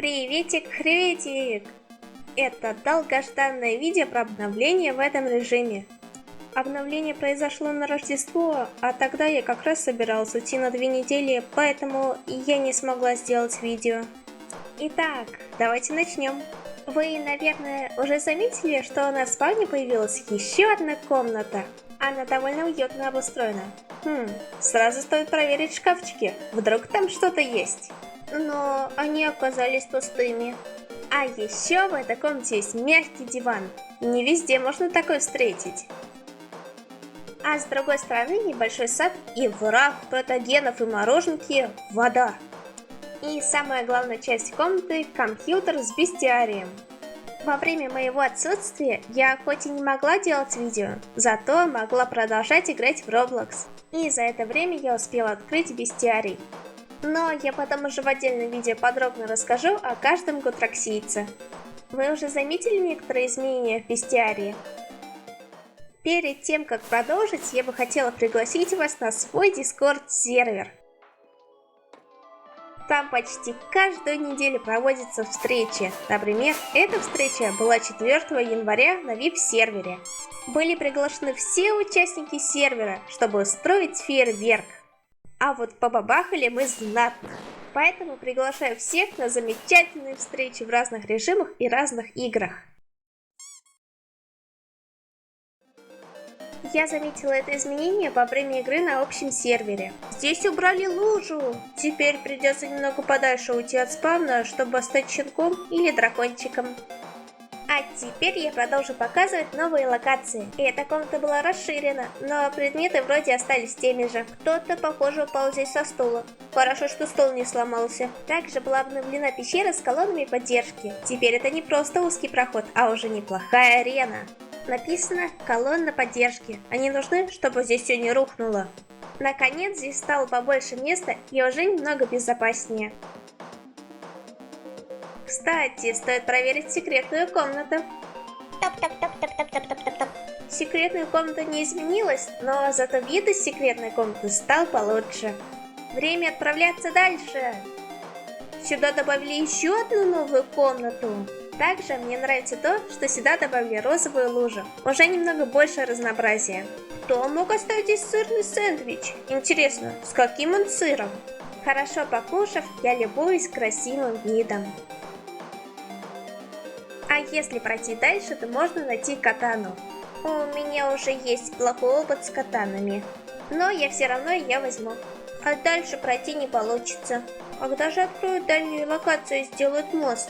Приветик, приветик! Это долгожданное видео про обновление в этом режиме. Обновление произошло на Рождество, а тогда я как раз собиралась уйти на 2 недели, поэтому я не смогла сделать видео. Итак, давайте начнем. Вы, наверное, уже заметили, что у нас в спальне появилась еще одна комната. Она довольно уютно обустроена. Сразу стоит проверить шкафчики, вдруг там что-то есть. Но они оказались пустыми. А еще в этой комнате есть мягкий диван. Не везде можно такой встретить. А с другой стороны небольшой сад и враг протогенов и мороженки – вода. И самая главная часть комнаты – компьютер с бестиарием. Во время моего отсутствия я хоть и не могла делать видео, зато могла продолжать играть в Roblox. И за это время я успела открыть бестиарий. Но я потом уже в отдельном видео подробно расскажу о каждом гутроксийце. Вы уже заметили некоторые изменения в бестиарии? Перед тем, как продолжить, я бы хотела пригласить вас на свой Discord-сервер. Там почти каждую неделю проводятся встречи. Например, эта встреча была 4 января на VIP-сервере. Были приглашены все участники сервера, чтобы устроить фейерверк. А вот побабахали мы знатно. Поэтому приглашаю всех на замечательные встречи в разных режимах и разных играх. Я заметила это изменение во время игры на общем сервере. Здесь убрали лужу. Теперь придется немного подальше уйти от спавна, чтобы стать щенком или дракончиком. А теперь я продолжу показывать новые локации. Эта комната была расширена, но предметы вроде остались теми же. Кто-то, похоже, упал здесь со стула. Хорошо, что стол не сломался. Также была обновлена пещера с колоннами поддержки. Теперь это не просто узкий проход, а уже неплохая арена. Написано «Колонна поддержки». Они нужны, чтобы здесь все не рухнуло. Наконец, здесь стало побольше места и уже немного безопаснее. Кстати, стоит проверить секретную комнату. Топ-топ-топ-топ-топ-топ-топ-топ. Секретная комната не изменилась, но зато вид из секретной комнаты стал получше. Время отправляться дальше. Сюда добавили еще одну новую комнату. Также мне нравится то, что сюда добавили розовую лужу. Уже немного больше разнообразия. Кто мог оставить здесь сырный сэндвич? Интересно, с каким он сыром? Хорошо покушав, я любуюсь красивым видом. А если пройти дальше, то можно найти катану. У меня уже есть плохой опыт с катанами. Но я все равно ее возьму. А дальше пройти не получится. Когда же откроют дальнюю локацию и сделают мост?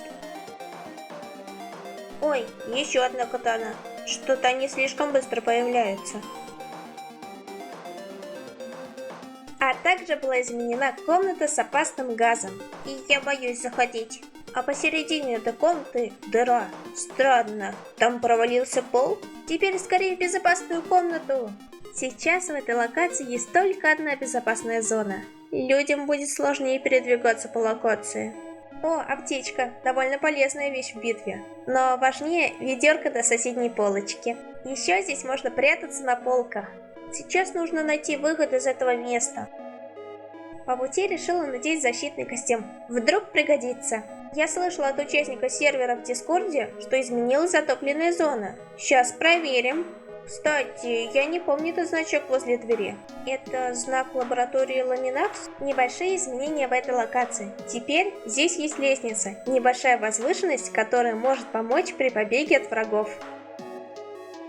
Ой, еще одна катана. Что-то они слишком быстро появляются. А также была изменена комната с опасным газом. И я боюсь заходить. А посередине этой комнаты дыра. Странно, там провалился пол? Теперь скорее в безопасную комнату. Сейчас в этой локации есть только одна безопасная зона. Людям будет сложнее передвигаться по локации. О, аптечка. Довольно полезная вещь в битве. Но важнее ведерко до соседней полочки. Еще здесь можно прятаться на полках. Сейчас нужно найти выход из этого места. По пути решила надеть защитный костюм. Вдруг пригодится. Я слышала от участника сервера в Дискорде, что изменилась затопленная зона. Сейчас проверим. Кстати, я не помню этот значок возле двери. Это знак лаборатории Ламинакс? Небольшие изменения в этой локации. Теперь здесь есть лестница, небольшая возвышенность, которая может помочь при побеге от врагов.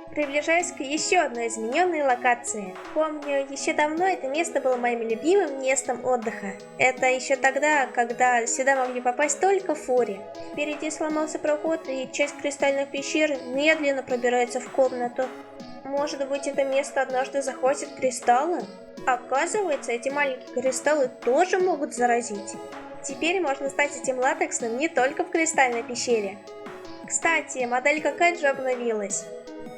Приближаюсь к еще одной измененной локации. Помню, еще давно это место было моим любимым местом отдыха. Это еще тогда, когда сюда могли попасть только фури. Впереди сломался проход, и часть кристальных пещер медленно пробирается в комнату. Может быть, это место однажды захватит кристаллы? Оказывается, эти маленькие кристаллы тоже могут заразить. Теперь можно стать этим латексным не только в кристальной пещере. Кстати, моделька Кайджи обновилась.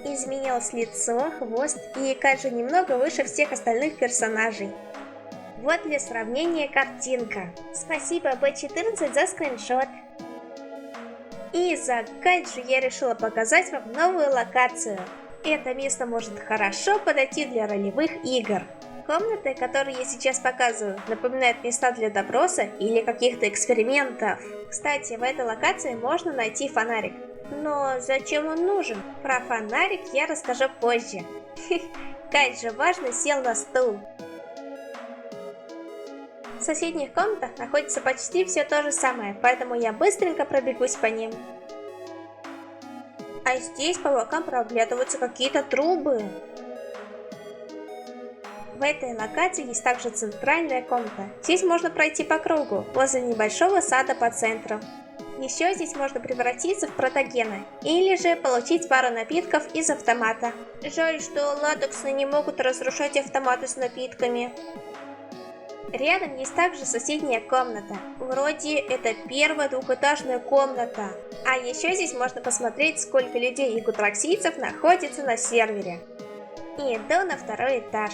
Изменилось лицо, хвост, и Кайджи немного выше всех остальных персонажей. Вот для сравнения картинка. Спасибо B14 за скриншот. И за Кайджи я решила показать вам новую локацию. Это место может хорошо подойти для ролевых игр. комнаты, которые я сейчас показываю, напоминают места для допроса или каких-то экспериментов. Кстати, в этой локации можно найти фонарик. Но зачем он нужен? Про фонарик я расскажу позже. Кайджи важно сел на стул. В соседних комнатах находится почти все то же самое, поэтому я быстренько пробегусь по ним. А здесь по бокам проглядываются какие-то трубы. В этой локации есть также центральная комната. Здесь можно пройти по кругу, возле небольшого сада по центру. Еще здесь можно превратиться в протогена, или же получить пару напитков из автомата. Жаль, что латексные не могут разрушать автоматы с напитками. Рядом есть также соседняя комната. Вроде это первая двухэтажная комната. А еще здесь можно посмотреть, сколько людей и гутраксийцев находится на сервере. Иду на второй этаж.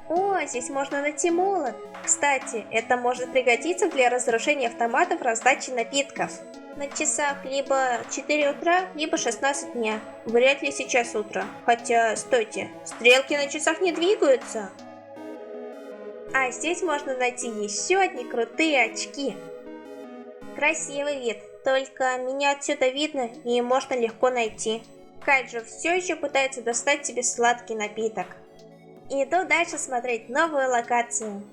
О, здесь можно найти молот. Кстати, это может пригодиться для разрушения автоматов раздачи напитков. На часах либо 4 утра, либо 16 дня. Вряд ли сейчас утро. Хотя, стойте, стрелки на часах не двигаются. А здесь можно найти еще одни крутые очки. Красивый вид, только меня отсюда видно и можно легко найти. Кайджи все еще пытается достать тебе сладкий напиток. Иду дальше смотреть новую локацию.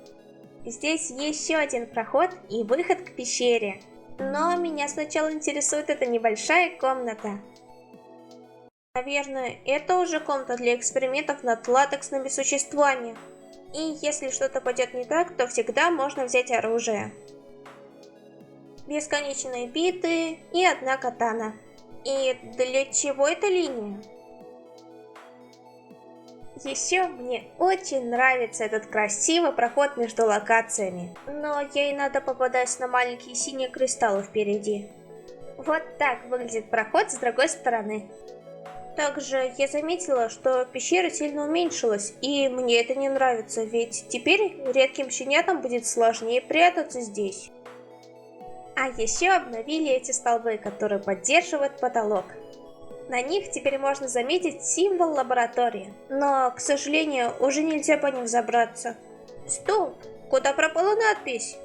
Здесь еще один проход и выход к пещере. Но меня сначала интересует эта небольшая комната. Наверное, это уже комната для экспериментов над латексными существами. И если что-то пойдет не так, то всегда можно взять оружие. Бесконечные биты и одна катана. И для чего эта линия? Еще мне очень нравится этот красивый проход между локациями. Но ей надо попадать на маленькие синие кристаллы впереди. Вот так выглядит проход с другой стороны. Также я заметила, что пещера сильно уменьшилась, и мне это не нравится, ведь теперь редким щенятам будет сложнее прятаться здесь. А еще обновили эти столбы, которые поддерживают потолок. На них теперь можно заметить символ лаборатории, но, к сожалению, уже нельзя по ним забраться. Стоп! Куда пропала надпись?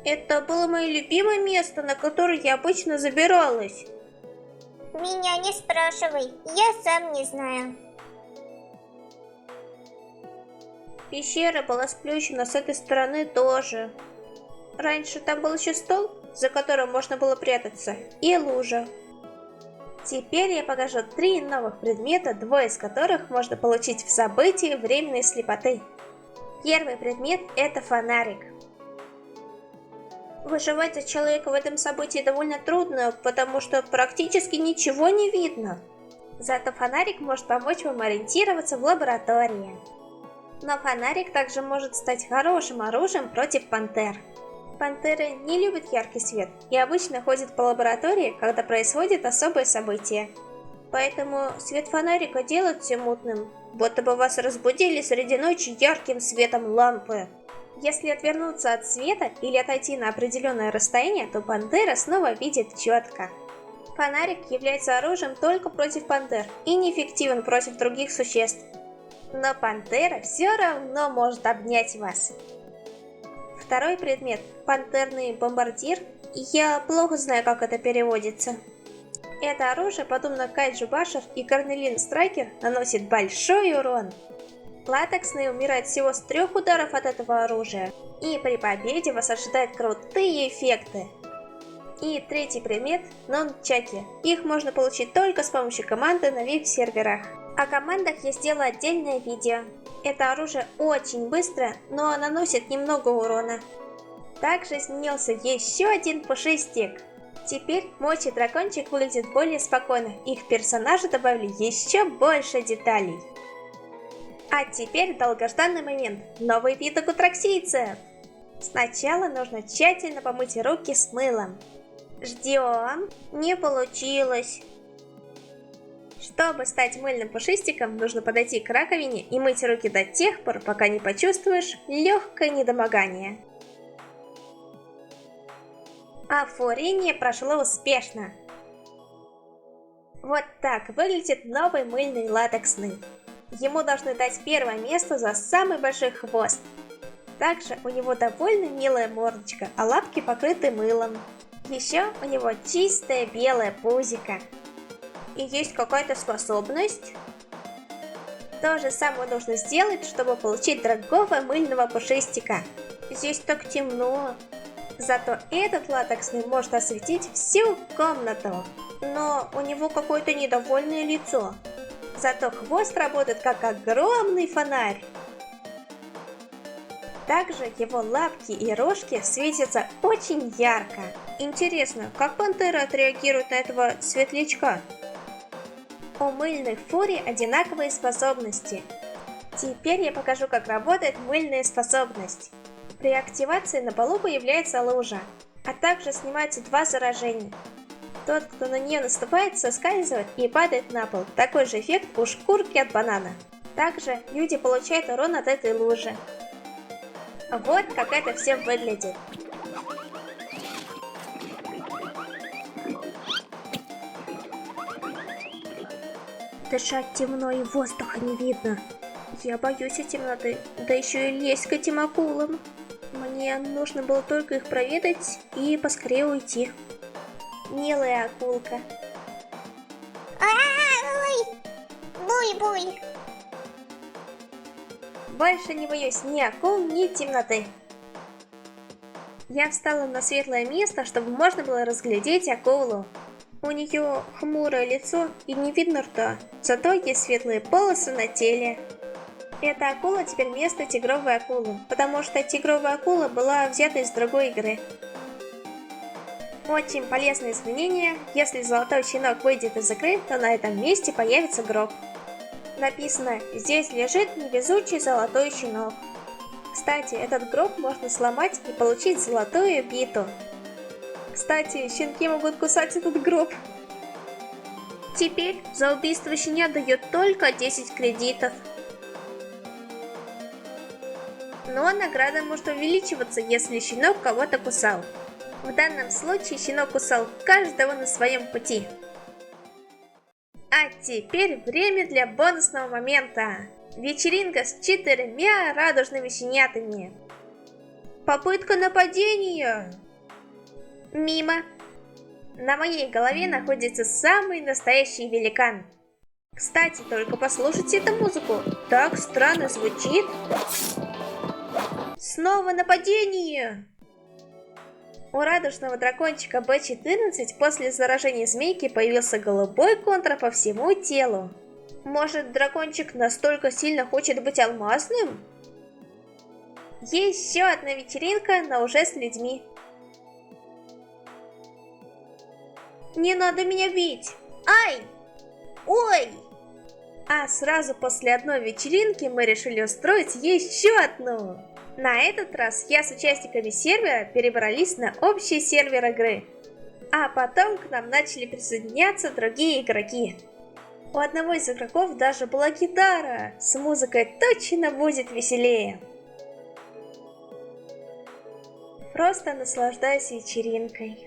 Это было мое любимое место, на которое я обычно забиралась. Меня не спрашивай, я сам не знаю. Пещера была сплющена с этой стороны тоже. Раньше там был еще стол, за которым можно было прятаться, и лужа. Теперь я покажу 3 новых предмета, 2 из которых можно получить в событии временной слепоты. Первый предмет – это фонарик. Выживать за человека в этом событии довольно трудно, потому что практически ничего не видно. Зато фонарик может помочь вам ориентироваться в лаборатории. Но фонарик также может стать хорошим оружием против пантер. Пантеры не любят яркий свет и обычно ходят по лаборатории, когда происходит особое событие. Поэтому свет фонарика делает все мутным, будто бы вас разбудили среди ночи ярким светом лампы. Если отвернуться от света или отойти на определенное расстояние, то пантера снова видит четко. Фонарик является оружием только против пантер и неэффективен против других существ. Но пантера все равно может обнять вас. Второй предмет – пантерный бомбардир. Я плохо знаю, как это переводится. Это оружие, подобно Кайджи Башер и Корнелин Страйкер, наносит большой урон. Латексные умирают всего с 3 ударов от этого оружия, и при победе вас ожидают крутые эффекты. И третий предмет – нончаки. Их можно получить только с помощью команды на VIP-серверах. О командах я сделала отдельное видео. Это оружие очень быстро, но наносит немного урона. Также изменился еще один пушистик. Теперь Мочи Дракончик выглядит более спокойно, их персонажи добавили еще больше деталей. А теперь долгожданный момент – новый вид гутраксийцев. Сначала нужно тщательно помыть руки с мылом. Ждем. Не получилось. Чтобы стать мыльным пушистиком, нужно подойти к раковине и мыть руки до тех пор, пока не почувствуешь легкое недомогание. Оформление прошло успешно. Вот так выглядит новый мыльный латексный. Ему должны дать первое место за самый большой хвост. Также у него довольно милая мордочка, а лапки покрыты мылом. Еще у него чистое белое пузико. И есть какая-то способность? То же самое нужно сделать, чтобы получить дорогого мыльного пушистика. Здесь так темно. Зато этот латексный может осветить всю комнату. Но у него какое-то недовольное лицо. Зато хвост работает как огромный фонарь. Также его лапки и рожки светятся очень ярко. Интересно, как пантера отреагирует на этого светлячка? У мыльных фурий одинаковые способности. Теперь я покажу, как работает мыльная способность. При активации на полу появляется лужа, а также снимаются два заражения. Тот, кто на нее наступает, соскальзывает и падает на пол. Такой же эффект у шкурки от банана. Также люди получают урон от этой лужи. Вот как это все выглядит. Дышать темно и воздуха не видно. Я боюсь темноты, да еще и лезть к этим акулам. Мне нужно было только их проведать и поскорее уйти. Милая акулка. Ой! Буль-буль! Больше не боюсь ни акул, ни темноты. Я встала на светлое место, чтобы можно было разглядеть акулу. У нее хмурое лицо и не видно рта, зато есть светлые полосы на теле. Эта акула теперь вместо тигровой акулы, потому что тигровая акула была взята из другой игры. Очень полезное изменение: если золотой щенок выйдет из игры, то на этом месте появится гроб. Написано: здесь лежит невезучий золотой щенок. Кстати, этот гроб можно сломать и получить золотую биту. Кстати, щенки могут кусать этот гроб. Теперь за убийство щенят дают только 10 кредитов. Но награда может увеличиваться, если щенок кого-то кусал. В данном случае щенок кусал каждого на своем пути. А теперь время для бонусного момента. Вечеринка с 4 радужными щенятами. Попытка нападения. Мимо. На моей голове находится самый настоящий великан. Кстати, только послушайте эту музыку. Так странно звучит. Снова нападение. У радужного дракончика B14 после заражения змейки появился голубой контур по всему телу. Может, дракончик настолько сильно хочет быть алмазным? Еще одна вечеринка, но уже с людьми. Не надо меня бить! Ай! Ой! А сразу после одной вечеринки мы решили устроить еще одну. На этот раз я с участниками сервера перебрались на общий сервер игры. А потом к нам начали присоединяться другие игроки. У одного из игроков даже была гитара. С музыкой точно будет веселее. Просто наслаждайся вечеринкой.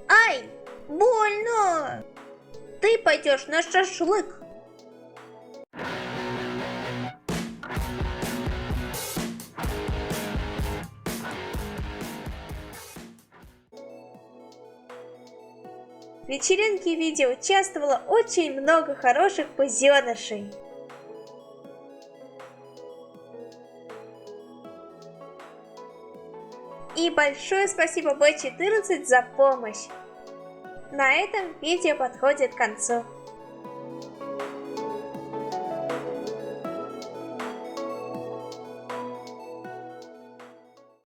Ай! Больно! Ты пойдешь на шашлык. В вечеринке и видео участвовало очень много хороших пузенышей. И большое спасибо B14 за помощь. На этом видео подходит к концу.